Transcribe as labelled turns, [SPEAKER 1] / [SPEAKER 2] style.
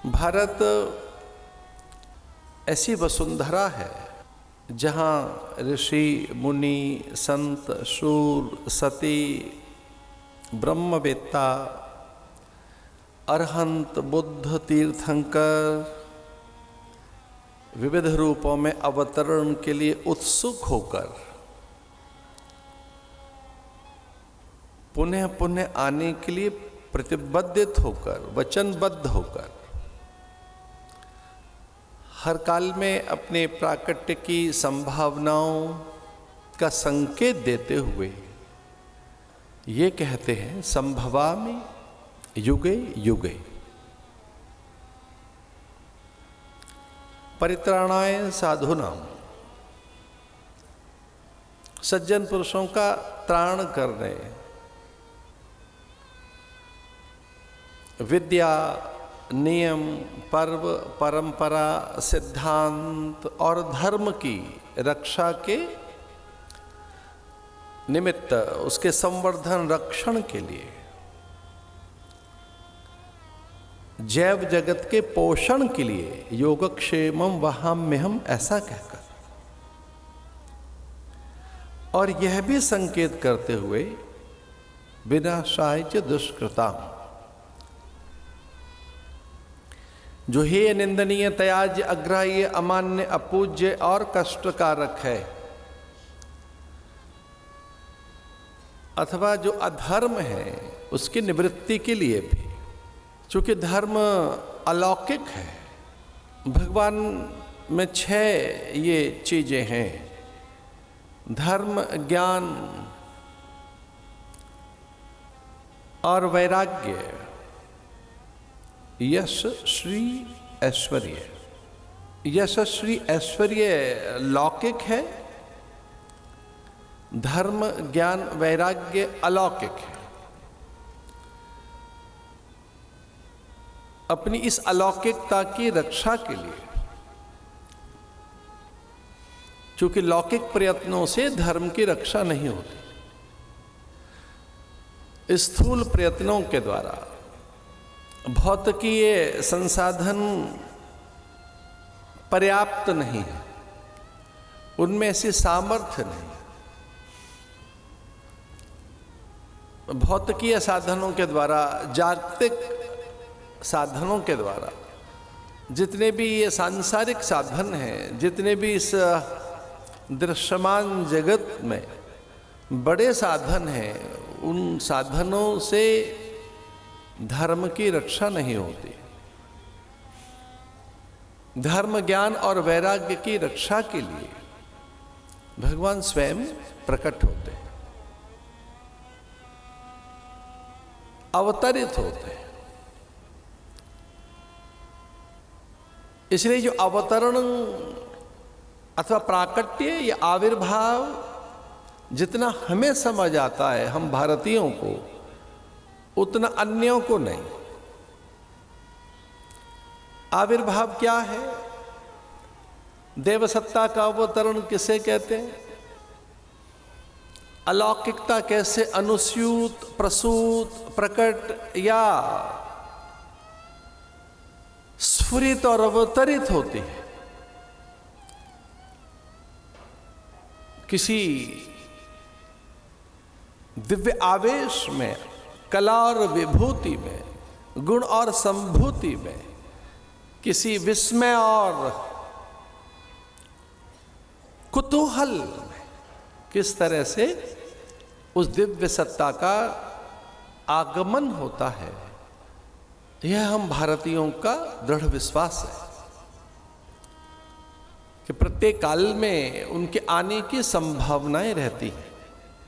[SPEAKER 1] भारत ऐसी वसुंधरा है जहाँ ऋषि मुनि संत शूर सती ब्रह्मवेत्ता अरहंत बुद्ध तीर्थंकर विविध रूपों में अवतरण के लिए उत्सुक होकर पुनः पुनः आने के लिए प्रतिबद्धित होकर वचनबद्ध होकर हर काल में अपने प्राकट्य की संभावनाओं का संकेत देते हुए ये कहते हैं संभवामि युगे युगे परित्राणाय साधूनां, सज्जन पुरुषों का त्राण करने, विद्या नियम पर्व परंपरा सिद्धांत और धर्म की रक्षा के निमित्त उसके संवर्धन रक्षण के लिए जैव जगत के पोषण के लिए योगक्षेमम वहाम्यहम ऐसा कहकर और यह भी संकेत करते हुए विनाशाय च दुष्कृताम, जो हेय निंदनीय त्याज्य अग्राह्य अमान्य अपूज्य और कष्टकारक है अथवा जो अधर्म है उसकी निवृत्ति के लिए भी, चूंकि धर्म अलौकिक है, भगवान में 6 ये चीजें हैं, धर्म ज्ञान और वैराग्य, यश श्री ऐश्वर्य। यश श्री ऐश्वर्य लौकिक है, धर्म ज्ञान वैराग्य अलौकिक है। अपनी इस अलौकिकता की रक्षा के लिए, चूंकि लौकिक प्रयत्नों से धर्म की रक्षा नहीं होती, स्थूल प्रयत्नों के द्वारा भौतिकीय संसाधन पर्याप्त नहीं है, उनमें ऐसी सामर्थ्य नहीं। भौतिकीय साधनों के द्वारा, जागतिक साधनों के द्वारा, जितने भी ये सांसारिक साधन हैं, जितने भी इस दृश्यमान जगत में बड़े साधन हैं, उन साधनों से धर्म की रक्षा नहीं होती। धर्म ज्ञान और वैराग्य की रक्षा के लिए भगवान स्वयं प्रकट होते हैं, अवतरित होते हैं। इसलिए जो अवतरण अथवा प्राकट्य या आविर्भाव जितना हमें समझ आता है हम भारतीयों को, उतना अन्यों को नहीं। आविर्भाव क्या है? देवसत्ता का अवतरण किसे कहते हैं? अलौकिकता कैसे अनुस्यूत प्रसूत प्रकट या स्फुरित और अवतरित होती है किसी दिव्य आवेश में, कला और विभूति में, गुण और संभूति में, किसी विस्मय और कुतूहल में, किस तरह से उस दिव्य सत्ता का आगमन होता है, यह हम भारतीयों का दृढ़ विश्वास है कि प्रत्येक काल में उनके आने की संभावनाएं रहती हैं।